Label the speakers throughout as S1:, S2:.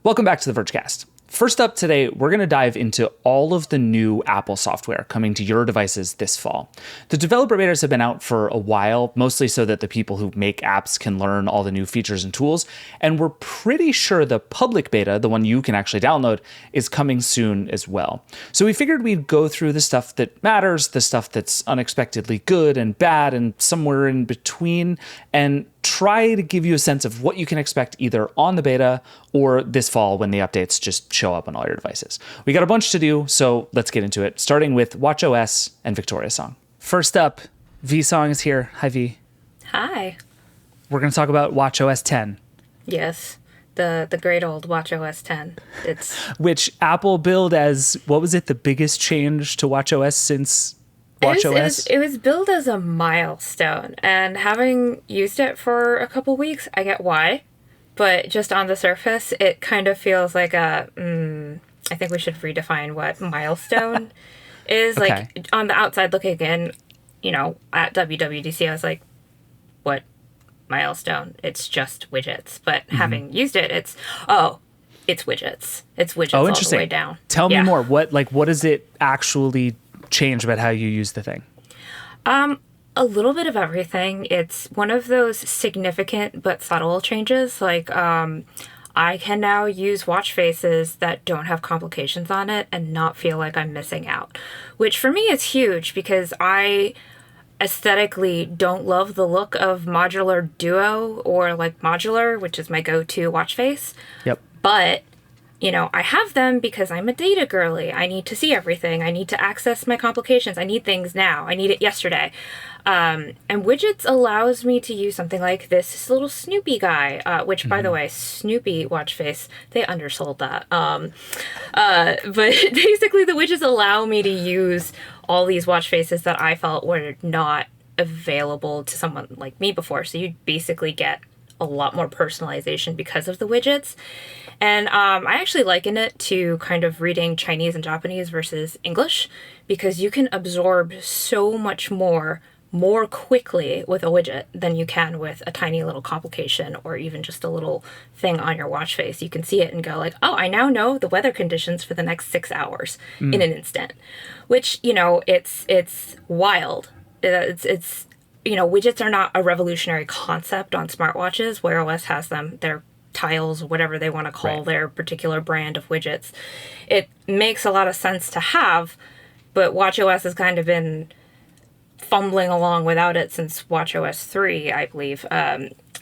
S1: Welcome back to the Vergecast. First up today, we're going to dive into all of the new Apple software coming to your devices this fall. The developer betas have been out for a while, mostly so that the people who make apps can learn all the new features and tools. And we're pretty sure the public beta, the one you can actually download, is coming soon as well. So we figured we'd go through the stuff that matters, the stuff that's unexpectedly good and bad and somewhere in between, and try to give you a sense of what you can expect either on the beta or this fall when the updates just show up on all your devices. We got a bunch to do, so let's get into it, starting with watchOS and Victoria Song. First up, V-Song is here. Hi, V.
S2: Hi.
S1: We're going to talk about watchOS 10.
S2: Yes, the great old watchOS 10. It's
S1: which Apple billed as, what was it, the biggest change to watchOS since watchOS?
S2: It was billed as a milestone, and having used it for a couple weeks, I get why. But just on the surface, it kind of feels like I think we should redefine what milestone is.
S1: Okay.
S2: Like, on the outside looking in, at WWDC, I was like, what milestone? It's just widgets. But having used it, it's widgets. It's widgets all the way down.
S1: Tell me more. What does it actually change about how you use the thing?
S2: A little bit of everything. It's one of those significant but subtle changes. Like, I can now use watch faces that don't have complications on it and not feel like I'm missing out, which for me is huge because I aesthetically don't love the look of Modular Duo or like Modular, which is my go-to watch face.
S1: Yep.
S2: But I have them because I'm a data girly. I need to see everything. I need to access my complications. I need things now. I need it yesterday. And widgets allows me to use something like this little Snoopy guy, which, by the way, Snoopy watch face, they undersold that. But basically, the widgets allow me to use all these watch faces that I felt were not available to someone like me before. So you basically get a lot more personalization because of the widgets. And I actually liken it to kind of reading Chinese and Japanese versus English, because you can absorb so much more quickly with a widget than you can with a tiny little complication or even just a little thing on your watch face. You can see it and go like, oh, I now know the weather conditions for the next 6 hours in an instant, which, it's wild. It's widgets are not a revolutionary concept on smartwatches. Wear OS has them. They're tiles, whatever they want to call their particular brand of widgets. It makes a lot of sense to have, but watchOS has kind of been fumbling along without it since watchOS 3, I believe.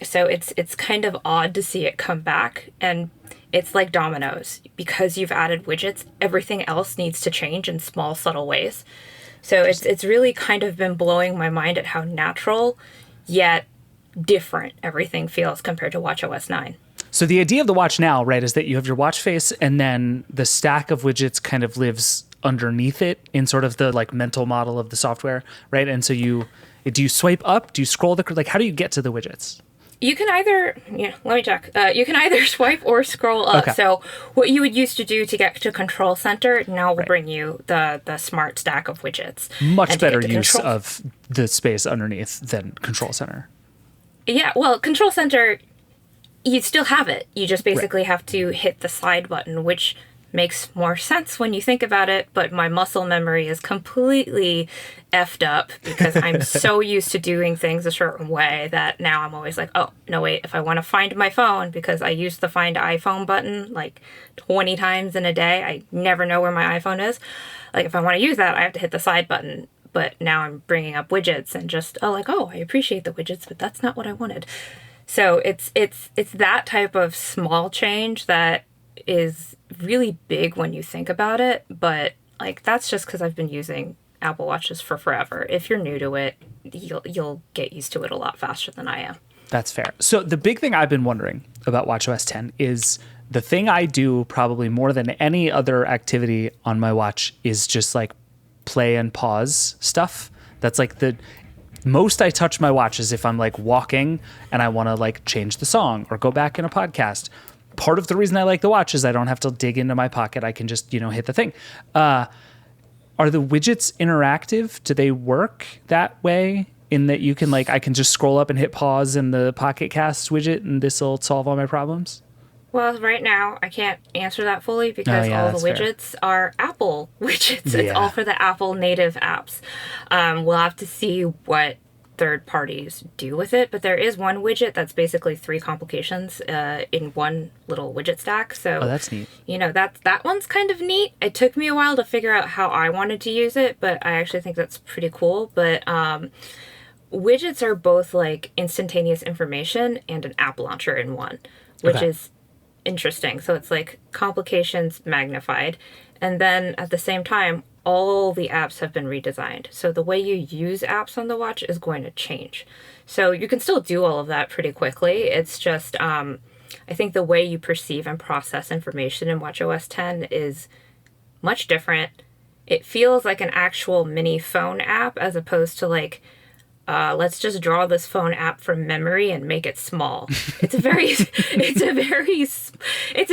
S2: So it's kind of odd to see it come back, and it's like dominoes. Because you've added widgets, everything else needs to change in small, subtle ways. So it's really kind of been blowing my mind at how natural yet different everything feels compared to watchOS 9.
S1: So the idea of the watch now, right, is that you have your watch face and then the stack of widgets kind of lives underneath it in sort of the like mental model of the software, right? And so do you swipe up? Do you scroll how do you get to the widgets?
S2: You can either, let me check. You can either swipe or scroll up.
S1: Okay.
S2: So what you would used to do to get to Control Center now will bring you the smart stack of widgets.
S1: Much better use of the space underneath than Control Center.
S2: Yeah, well, Control Center, you still have it. You just basically have to hit the slide button, which makes more sense when you think about it, but my muscle memory is completely effed up because I'm so used to doing things a certain way that now I'm always like, oh, no, wait, if I want to find my phone, because I use the Find iPhone button like 20 times in a day, I never know where my iPhone is. Like, if I want to use that, I have to hit the side button. But now I'm bringing up widgets and just, I appreciate the widgets, but that's not what I wanted. So it's that type of small change that is really big when you think about it, but like that's just because I've been using Apple Watches for forever. If you're new to it, you'll get used to it a lot faster than I am.
S1: That's fair. So the big thing I've been wondering about watchOS 10 is the thing I do probably more than any other activity on my watch is just like play and pause stuff. That's like the most I touch my watch is if I'm like walking and I want to like change the song or go back in a podcast. Part of the reason I like the watch is I don't have to dig into my pocket. I can just, hit the thing. Are the widgets interactive? Do they work that way in that you can I can just scroll up and hit pause in the Pocket Cast widget and this will solve all my problems?
S2: Well, right now, I can't answer that fully
S1: Oh,
S2: because
S1: yeah,
S2: all the
S1: that's fair.
S2: widgets are Apple widgets. It's all
S1: Yeah.
S2: for the Apple native apps. We'll have to see what third parties do with it, but there is one widget that's basically three complications in one little widget stack.
S1: Oh,
S2: So,
S1: that's neat.
S2: that one's kind of neat. It took me a while to figure out how I wanted to use it, but I actually think that's pretty cool. But widgets are both like instantaneous information and an app launcher in one, which
S1: Okay.
S2: is interesting. So it's like complications magnified. And then at the same time, all the apps have been redesigned. So the way you use apps on the watch is going to change. So you can still do all of that pretty quickly. It's just, I think the way you perceive and process information in watchOS 10 is much different. It feels like an actual mini phone app as opposed to like, let's just draw this phone app from memory and make it small. It's a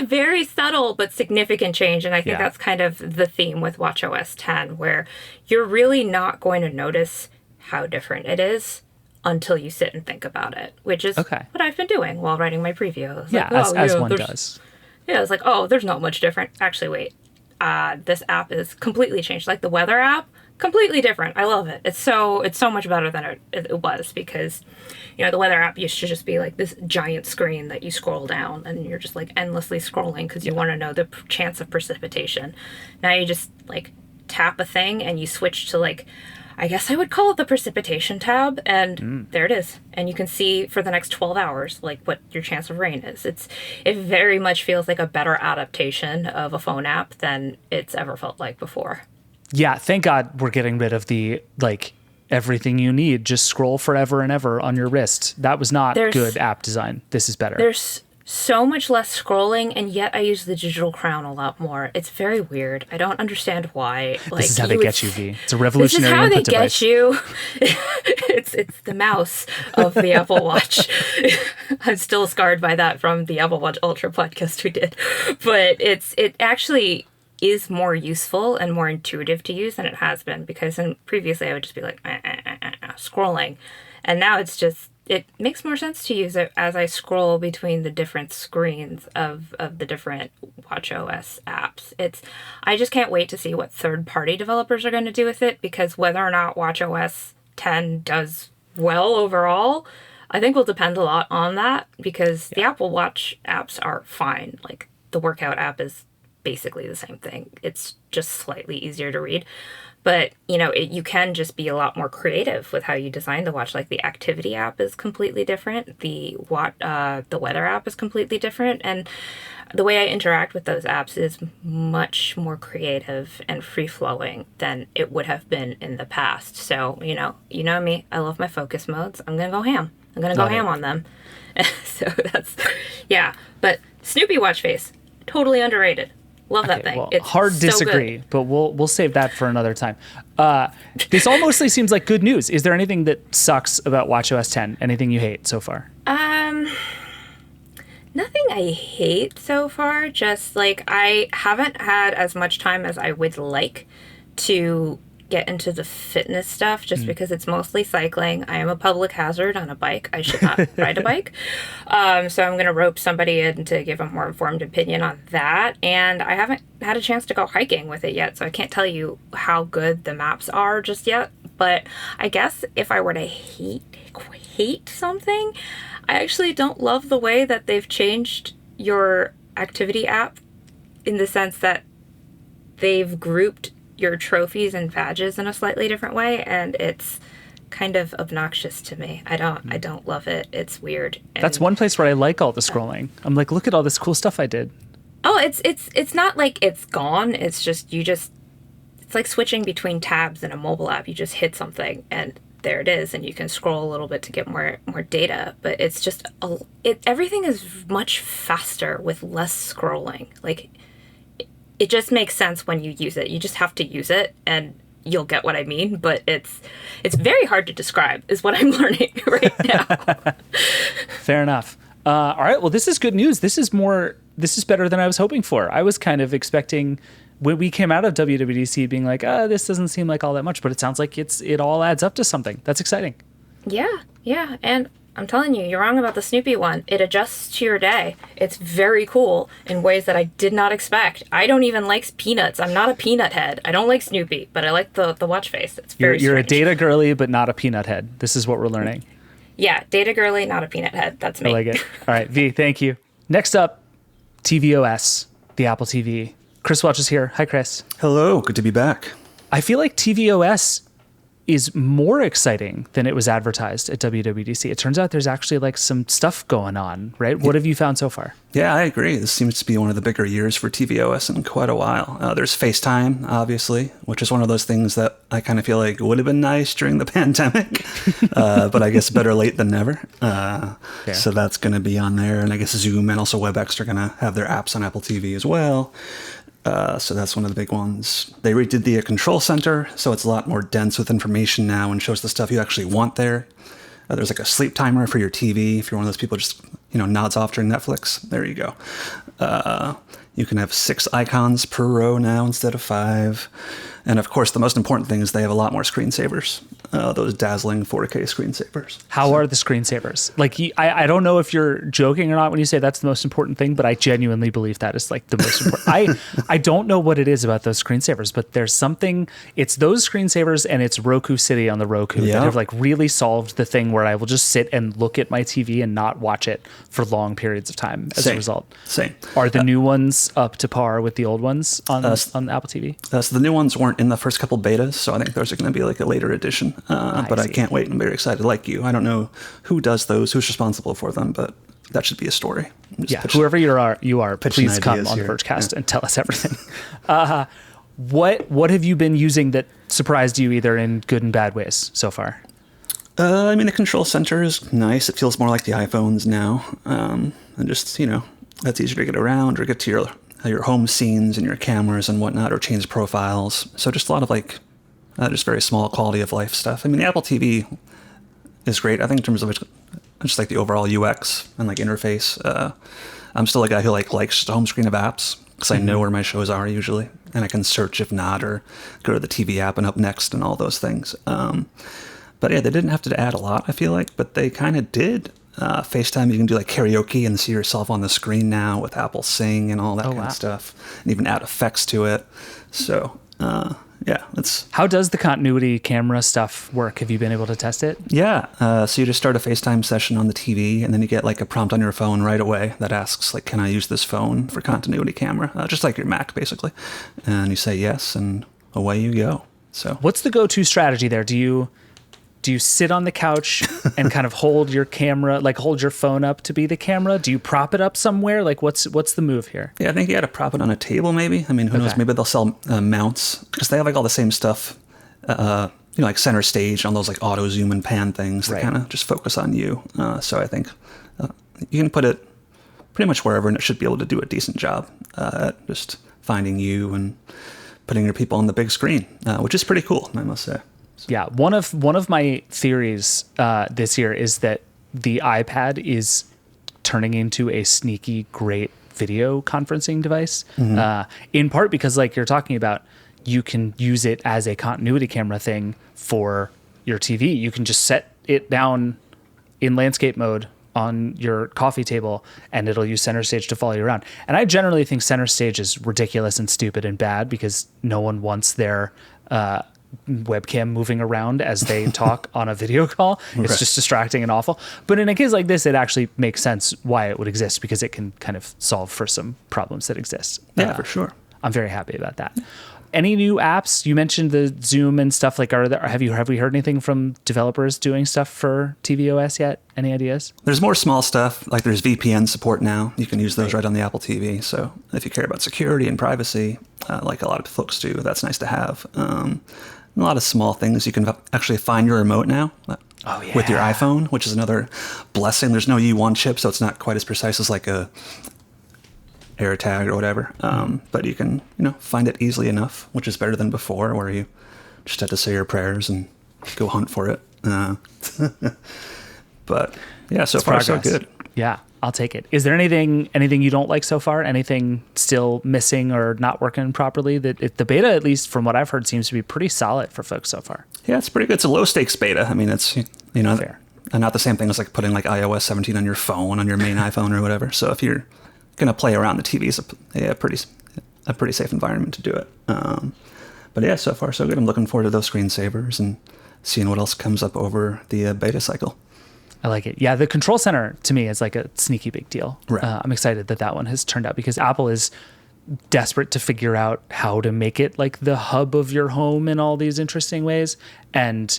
S2: very subtle but significant change, and I think
S1: Yeah.
S2: that's kind of the theme with watchOS 10, where you're really not going to notice how different it is until you sit and think about it, which is
S1: Okay.
S2: what I've been doing while writing my preview. I was
S1: Yeah,
S2: like,
S1: as one
S2: there's-
S1: does.
S2: Yeah, it's like, oh, there's not much different. Actually, wait. This app is completely changed. Like the weather app, completely different. I love it. It's so much better than it was because, the weather app used to just be like this giant screen that you scroll down and you're just like endlessly scrolling because you want to know the chance of precipitation. Now you just like tap a thing and you switch to like, I guess I would call it the precipitation tab, and there it is. And you can see for the next 12 hours, like what your chance of rain is. It very much feels like a better adaptation of a phone app than it's ever felt like before.
S1: Yeah, thank God we're getting rid of the like everything you need. Just scroll forever and ever on your wrist. That was not good app design. This is better.
S2: There's so much less scrolling, and yet I use the digital crown a lot more. It's very weird. I don't understand why. Like,
S1: This is how they get you, V. It's a
S2: This is
S1: revolutionary
S2: how they
S1: input device.
S2: get you. It's the mouse of the Apple Watch. I'm still scarred by that from the Apple Watch Ultra podcast we did. But it actually is more useful and more intuitive to use than it has been, because previously I would just be like scrolling, and now it makes more sense to use it as I scroll between the different screens of the different watchOS apps. I just can't wait to see what third-party developers are going to do with it, because whether or not watchOS 10 does well overall, I think will depend a lot on that, because the Apple Watch apps are fine. Like the workout app is basically the same thing. It's just slightly easier to read. But, you can just be a lot more creative with how you design the watch. Like the activity app is completely different. The weather app is completely different. And the way I interact with those apps is much more creative and free-flowing than it would have been in the past. So, you know me, I love my focus modes. I'm going to go ham. I'm going to go ham on them. So yeah. But Snoopy watch face, totally underrated. Love that thing.
S1: Well,
S2: It's
S1: hard
S2: so
S1: disagree,
S2: good.
S1: but we'll save that for another time. This all mostly seems like good news. Is there anything that sucks about watchOS 10? Anything you hate so far?
S2: Nothing I hate so far. Just like I haven't had as much time as I would like to get into the fitness stuff, just because it's mostly cycling. I am a public hazard on a bike. I should not ride a bike. So I'm going to rope somebody in to give a more informed opinion on that. And I haven't had a chance to go hiking with it yet, so I can't tell you how good the maps are just yet. But I guess if I were to hate something, I actually don't love the way that they've changed your activity app, in the sense that they've grouped your trophies and badges in a slightly different way, and it's kind of obnoxious to me. I don't love it. It's weird. And
S1: That's one place where I like all the scrolling. I'm like, look at all this cool stuff I did.
S2: Oh, it's not like it's gone. It's just it's like switching between tabs in a mobile app. You just hit something and there it is, and you can scroll a little bit to get more data. But it's just everything is much faster with less scrolling. Like it just makes sense when you use it. You just have to use it and you'll get what I mean. But it's very hard to describe is what I'm learning right now.
S1: Fair enough. All right. Well, this is good news. This is better than I was hoping for. I was kind of expecting, when we came out of WWDC, being like, this doesn't seem like all that much, but it sounds like it all adds up to something. That's exciting.
S2: Yeah. And I'm telling you, you're wrong about the Snoopy one. It adjusts to your day. It's very cool in ways that I did not expect. I don't even like peanuts. I'm not a peanut head. I don't like Snoopy, but I like the watch face. It's very
S1: You're a
S2: strange.
S1: data girly, but not a peanut head. This is what we're learning.
S2: Yeah, data girly, not a peanut head. That's me.
S1: I like it. All right, V, thank you. Next up, tvOS, the Apple TV. Chris Welch is here. Hi, Chris.
S3: Hello, good to be back.
S1: I feel like tvOS is more exciting than it was advertised at WWDC. It turns out there's actually like some stuff going on, right? What have you found so far?
S3: Yeah, I agree. This seems to be one of the bigger years for tvOS in quite a while. There's FaceTime, obviously, which is one of those things that I kind of feel like would have been nice during the pandemic, but I guess better late than never. So that's going to be on there. And I guess Zoom and also WebEx are going to have their apps on Apple TV as well. So that's one of the big ones. They redid the control center, so it's a lot more dense with information now and shows the stuff you actually want there. There's like a sleep timer for your TV. If you're one of those people just, nods off during Netflix, there you go. You can have 6 icons per row now instead of 5. And of course, the most important thing is they have a lot more screensavers, those dazzling 4K screensavers.
S1: How are the screensavers? Like, I don't know if you're joking or not when you say that's the most important thing, but I genuinely believe that is like the most important. I don't know what it is about those screensavers, but there's something, it's those screensavers and it's Roku City on the Roku that have like really solved the thing where I will just sit and look at my TV and not watch it for long periods of time as a result.
S3: Same.
S1: Are the new ones up to par with the old ones on Apple TV?
S3: So the new ones weren't in the first couple betas, so I think those are going to be like a later edition. But I can't wait. I'm very excited, like you. I don't know who does those, who's responsible for them, but that should be a story.
S1: Yeah, whoever you are, please come on the Vergecast and tell us everything. What have you been using that surprised you either in good and bad ways so far?
S3: The control center is nice. It feels more like the iPhones now. And just, that's easier to get around or get to your home scenes and your cameras and whatnot, or change profiles. So just a lot of like, just very small quality of life stuff. The Apple TV is great. I think in terms of just like the overall UX and like interface. I'm still a guy who likes the home screen of apps because I know where my shows are usually, and I can search if not, or go to the TV app and up next and all those things. But yeah, they didn't have to add a lot, I feel like, but they kind of did. FaceTime, you can do like karaoke and see yourself on the screen now with Apple Sing and all that kind of stuff, and even add effects to it. So
S1: How does the continuity camera stuff work? Have you been able to test it?
S3: Yeah. So you just start a FaceTime session on the TV, and then you get like a prompt on your phone right away that asks like, can I use this phone for continuity camera? Just like your Mac, basically. And you say yes, and away you go. So
S1: what's the go-to strategy there? Do you sit on the couch and kind of hold your camera, like hold your phone up to be the camera? Do you prop it up somewhere? Like what's the move here?
S3: Yeah, I think you got to prop it on a table maybe. Who knows? Maybe they'll sell mounts because they have like all the same stuff, like center stage on those like auto zoom and pan things that kind of just focus on you. So I think you can put it pretty much wherever and it should be able to do a decent job at just finding you and putting your people on the big screen, which is pretty cool, I must say.
S1: Yeah, one of my theories this year is that the iPad is turning into a sneaky great video conferencing device, in part because like you're talking about, you can use it as a continuity camera thing for your TV. You can just set it down in landscape mode on your coffee table and it'll use center stage to follow you around. And I generally think center stage is ridiculous and stupid and bad because no one wants their webcam moving around as they talk on a video call. It's just distracting and awful. But in a case like this, it actually makes sense why it would exist because it can kind of solve for some problems that exist.
S3: Yeah, for sure.
S1: I'm very happy about that. Any new apps? You mentioned the Zoom and stuff. Like, have we heard anything from developers doing stuff for tvOS yet? Any ideas?
S3: There's more small stuff. Like there's VPN support now. You can use those right on the Apple TV. So if you care about security and privacy, like a lot of folks do, that's nice to have. A lot of small things. You can actually find your remote now with your iPhone, which is another blessing. There's no U1 chip, so it's not quite as precise as like a AirTag or whatever. But you can, find it easily enough, which is better than before, where you just have to say your prayers and go hunt for it. But yeah, so far so good.
S1: Yeah, I'll take it. Is there anything you don't like so far? Anything still missing or not working properly? The beta, at least from what I've heard, seems to be pretty solid for folks so far.
S3: Yeah, it's pretty good. It's a low stakes beta. It's
S1: fair.
S3: and not the same thing as like putting like iOS 17 on your phone, on your main iPhone or whatever. So if you're going to play around, the TV is a pretty safe environment to do it. But yeah, so far so good. I'm looking forward to those screensavers and seeing what else comes up over the beta cycle.
S1: I like it. Yeah, the control center to me is like a sneaky big deal.
S3: Right.
S1: I'm excited that one has turned out because Apple is desperate to figure out how to make it like the hub of your home in all these interesting ways. And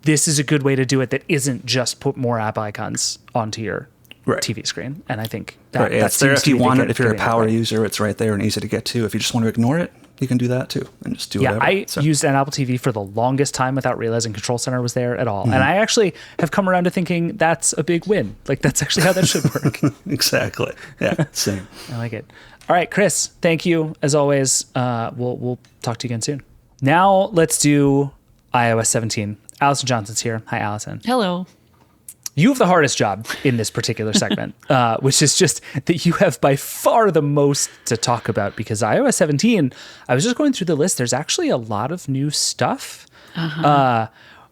S1: this is a good way to do it that isn't just put more app icons onto your TV screen. And I think that,
S3: it's there if you want it. If you're a power user, it's right there and easy to get to. If you just want to ignore it, you can do that too and just do whatever.
S1: I used an Apple TV for the longest time without realizing Control Center was there at all. And I actually have come around to thinking that's a big win. Like that's actually how that should work.
S3: Exactly. Yeah, same.
S1: I like it. All right, Chris, thank you as always. We'll talk to you again soon. Now let's do iOS 17. Allison Johnson's here. Hi, Allison.
S4: Hello.
S1: You have the hardest job in this particular segment, which is just that you have by far the most to talk about because iOS 17, I was just going through the list. There's actually a lot of new stuff.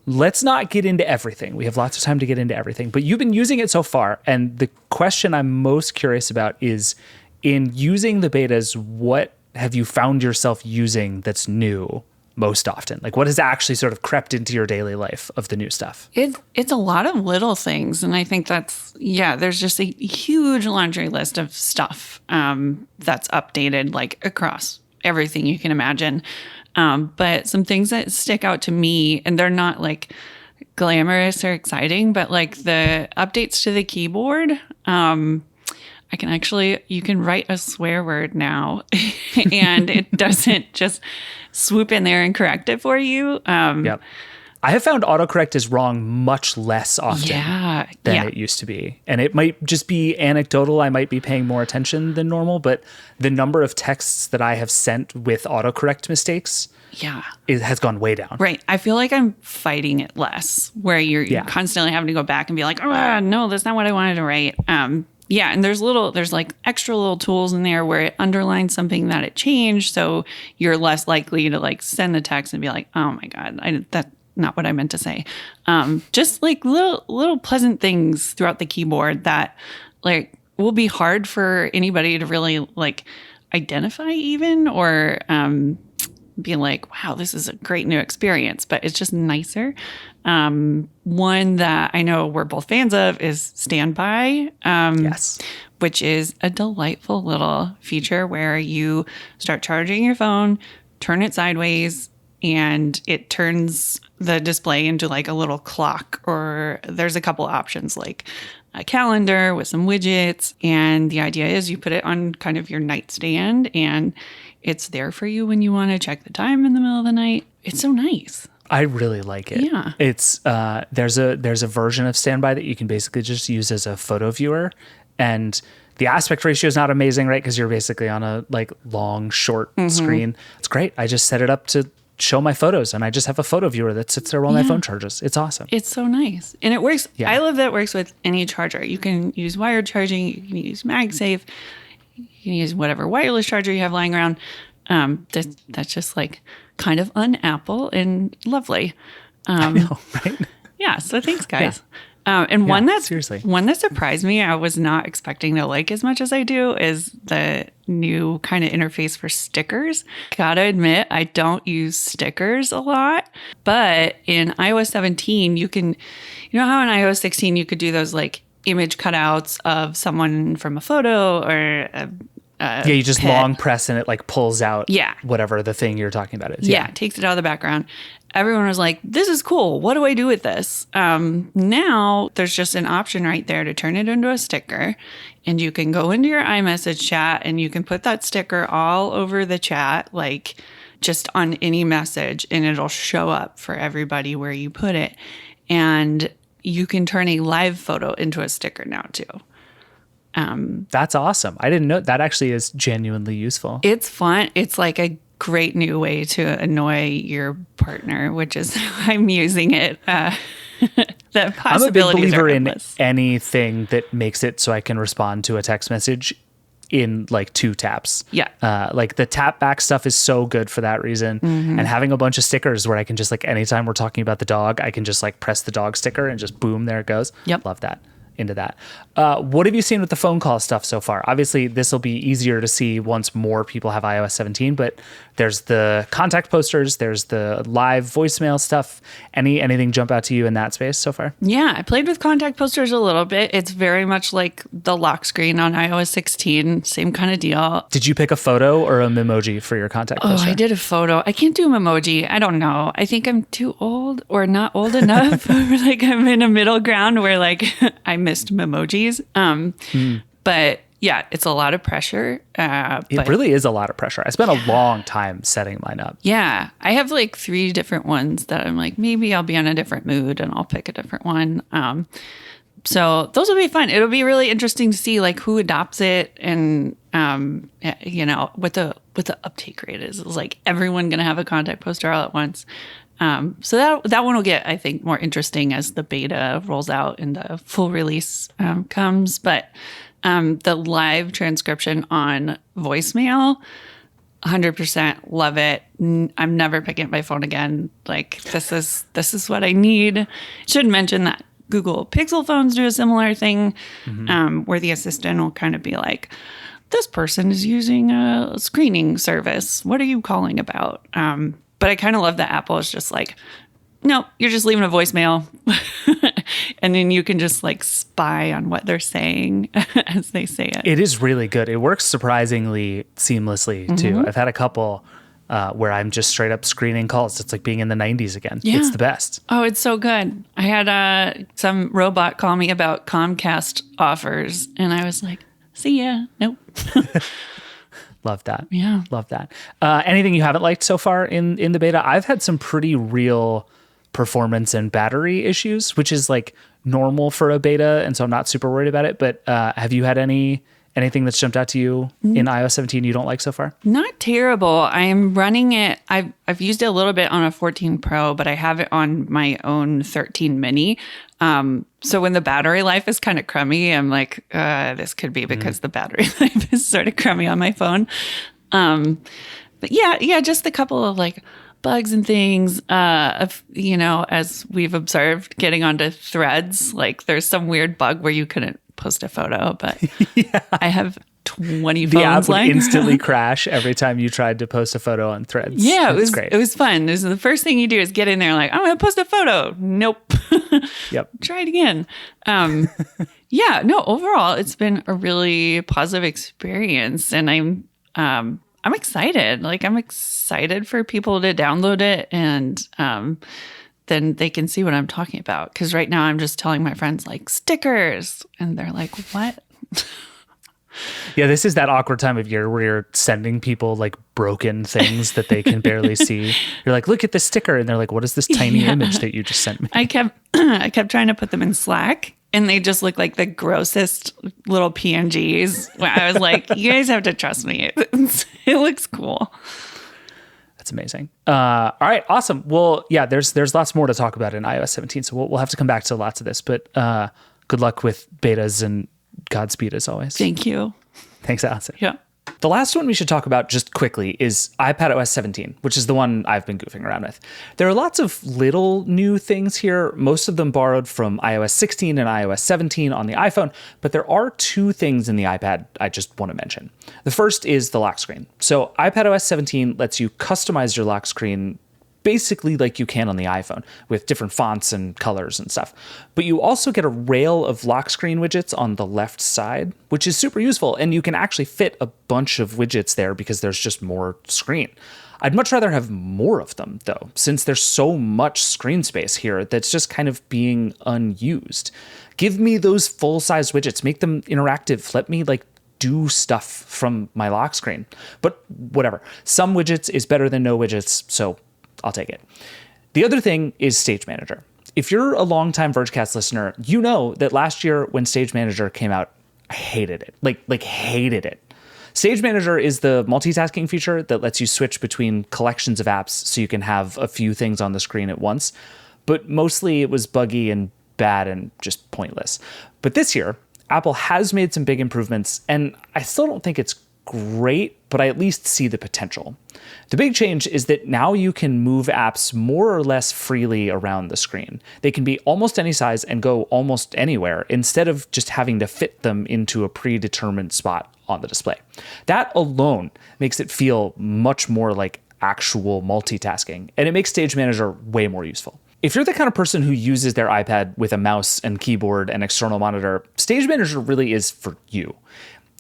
S1: Let's not get into everything. We have lots of time to get into everything, but you've been using it so far. And the question I'm most curious about is in using the betas, what have you found yourself using that's new most often? Like what has actually sort of crept into your daily life of the new stuff?
S4: It's a lot of little things. And I think there's just a huge laundry list of stuff that's updated like across everything you can imagine. But some things that stick out to me, and they're not like glamorous or exciting, but like the updates to the keyboard, you can write a swear word now and it doesn't just swoop in there and correct it for you.
S1: Yep. I have found autocorrect is wrong much less often than it used to be. And it might just be anecdotal. I might be paying more attention than normal, but the number of texts that I have sent with autocorrect mistakes it has gone way down.
S4: Right. I feel like I'm fighting it less, where you're constantly having to go back and be like, oh, no, that's not what I wanted to write. And there's like extra little tools in there where it underlines something that it changed. So you're less likely to like send the text and be like, oh my God, that's not what I meant to say. Just like little pleasant things throughout the keyboard that like will be hard for anybody to really like identify even, or be like, wow, this is a great new experience, but it's just nicer. One that I know we're both fans of is Standby.
S1: Yes.
S4: Which is a delightful little feature where you start charging your phone, turn it sideways, and it turns the display into like a little clock, or there's a couple options like a calendar with some widgets. And the idea is you put it on kind of your nightstand and it's there for you when you want to check the time in the middle of the night. It's so nice.
S1: I really like it.
S4: Yeah.
S1: It's there's a version of Standby that you can basically just use as a photo viewer, and the aspect ratio is not amazing, right? Because you're basically on a like long, short screen. It's great. I just set it up to show my photos, and I just have a photo viewer that sits there while my phone charges. It's awesome.
S4: It's so nice, and it works.
S1: Yeah.
S4: I love that it works with any charger. You can use wired charging. You can use MagSafe. You can use whatever wireless charger you have lying around. That's just like kind of un-Apple and lovely.
S1: I know, right?
S4: Yeah. So thanks, guys. And one that surprised me, I was not expecting to like as much as I do, is the new kind of interface for stickers. Gotta admit, I don't use stickers a lot, but in iOS 17, you know how in iOS 16 you could do those like image cutouts of someone from a photo or
S1: you just long press and it like pulls out
S4: Yeah.
S1: whatever the thing you're talking about is.
S4: Yeah, it takes it out of the background. Everyone was like, this is cool. What do I do with this? Now there's just an option right there to turn it into a sticker. And you can go into your iMessage chat and you can put that sticker all over the chat, like just on any message, and it'll show up for everybody where you put it. And you can turn a live photo into a sticker now too.
S1: That's awesome. I didn't know that actually is genuinely useful.
S4: It's fun. It's like a great new way to annoy your partner, which is how I'm using it. The possibilities
S1: I'm a big believer
S4: are
S1: in
S4: endless.
S1: anything that makes it so I can respond to a text message in like 2 taps.
S4: Yeah.
S1: Like the tap back stuff is so good for that reason. And having a bunch of stickers where I can just like, anytime we're talking about the dog, I can just like press the dog sticker and just boom, there it goes.
S4: Yep.
S1: Love that. Into that. What have you seen with the phone call stuff so far? Obviously, this will be easier to see once more people have iOS 17, but there's the contact posters, there's the live voicemail stuff. Anything jump out to you in that space so far?
S4: Yeah, I played with contact posters a little bit. It's very much like the lock screen on iOS 16, same kind of deal.
S1: Did you pick a photo or a memoji for your contact poster?
S4: I did a photo. I can't do memoji. I don't know. I think I'm too old or not old enough. Like I'm in a middle ground where like I missed memojis. But yeah, it's a lot of pressure.
S1: It really is a lot of pressure. I spent a long time setting mine up.
S4: Yeah. I have like 3 different ones that I'm like, maybe I'll be in a different mood and I'll pick a different one. So those will be fun. It'll be really interesting to see like who adopts it and, you know, what the uptake rate is. It's like everyone going to have a contact poster all at once. So that one will get, I think, more interesting as the beta rolls out and the full release comes. But the live transcription on voicemail, 100% love it. I'm never picking up my phone again. Like this is what I need. Should mention that Google Pixel phones do a similar thing, where the assistant will kind of be like, "This person is using a screening service. What are you calling about?" But I kind of love that Apple is just like, no, you're just leaving a voicemail. And then you can just like spy on what they're saying as they say it.
S1: It is really good. It works surprisingly seamlessly too. I've had a couple where I'm just straight up screening calls. It's like being in the 90s again.
S4: Yeah.
S1: It's the best.
S4: Oh, it's so good. I had some robot call me about Comcast offers. And I was like, see ya. Nope.
S1: Love that.
S4: Yeah.
S1: Love that. Anything you haven't liked so far in the beta? I've had some pretty real performance and battery issues, which is like normal for a beta. And so I'm not super worried about it. But have you had anything that's jumped out to you in iOS 17 you don't like so far?
S4: Not terrible. I'm running it. I've used it a little bit on a 14 Pro, but I have it on my own 13 mini. So when the battery life is kind of crummy, I'm like, this could be because the battery life is sort of crummy on my phone. But yeah, just a couple of like bugs and things, you know, as we've observed getting onto threads, like there's some weird bug where you couldn't post a photo, but I have 20
S1: The app
S4: phones
S1: would
S4: lying
S1: instantly crash every time you tried to post a photo on threads.
S4: Yeah,
S1: That's great.
S4: It was fun. This is the first thing you do is get in there like, I'm going to post a photo. Nope.
S1: Yep.
S4: Try it again. Yeah, no, overall, it's been a really positive experience. And I'm excited. Like, I'm excited for people to download it and then they can see what I'm talking about. Because right now I'm just telling my friends, like, stickers. And they're like, what?
S1: Yeah, this is that awkward time of year where you're sending people like broken things that they can barely see. You're like, look at this sticker. And they're like, what is this tiny image that you just sent me?
S4: I kept trying to put them in Slack and they just look like the grossest little PNGs. I was like, you guys have to trust me. It looks cool.
S1: That's amazing. All right, awesome. Well, yeah, there's lots more to talk about in iOS 17. So we'll have to come back to lots of this, but good luck with betas and Godspeed as always.
S4: Thank you.
S1: Thanks, Allison.
S4: Yeah.
S1: The last one we should talk about just quickly is iPadOS 17, which is the one I've been goofing around with. There are lots of little new things here, most of them borrowed from iOS 16 and iOS 17 on the iPhone, but there are 2 things in the iPad I just want to mention. The first is the lock screen. So iPadOS 17 lets you customize your lock screen basically like you can on the iPhone with different fonts and colors and stuff. But you also get a rail of lock screen widgets on the left side, which is super useful. And you can actually fit a bunch of widgets there because there's just more screen. I'd much rather have more of them though, since there's so much screen space here that's just kind of being unused. Give me those full-size widgets, make them interactive. Let me like do stuff from my lock screen. But whatever, some widgets is better than no widgets, so I'll take it. The other thing is Stage Manager. If you're a longtime Vergecast listener, you know that last year when Stage Manager came out, I hated it. Like hated it. Stage Manager is the multitasking feature that lets you switch between collections of apps so you can have a few things on the screen at once. But mostly it was buggy and bad and just pointless. But this year, Apple has made some big improvements, and I still don't think it's great, but I at least see the potential. The big change is that now you can move apps more or less freely around the screen. They can be almost any size and go almost anywhere instead of just having to fit them into a predetermined spot on the display. That alone makes it feel much more like actual multitasking, and it makes Stage Manager way more useful. If you're the kind of person who uses their iPad with a mouse and keyboard and external monitor, Stage Manager really is for you.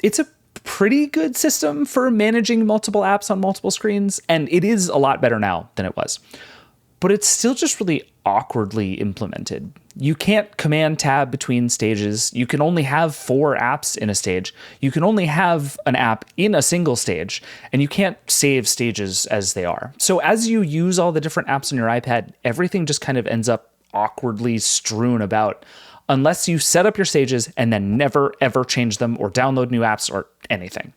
S1: It's a pretty good system for managing multiple apps on multiple screens, and it is a lot better now than it was. But it's still just really awkwardly implemented. You can't command tab between stages. You can only have 4 apps in a stage. You can only have an app in a single stage, and you can't save stages as they are. So as you use all the different apps on your iPad, everything just kind of ends up awkwardly strewn about, unless you set up your stages and then never ever change them or download new apps or anything.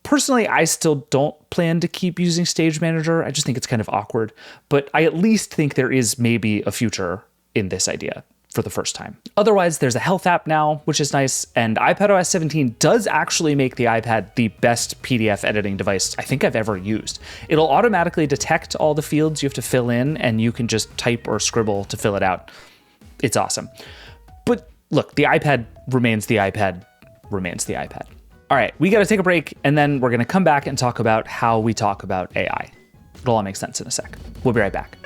S1: Personally, I still don't plan to keep using Stage Manager. I just think it's kind of awkward, but I at least think there is maybe a future in this idea for the first time. Otherwise, there's a health app now, which is nice, and iPadOS 17 does actually make the iPad the best PDF editing device I think I've ever used. It'll automatically detect all the fields you have to fill in, and you can just type or scribble to fill it out. It's awesome. But look, the iPad remains the iPad. All right, we got to take a break, and then we're going to come back and talk about how we talk about AI. It'll all make sense in a sec. We'll be right back.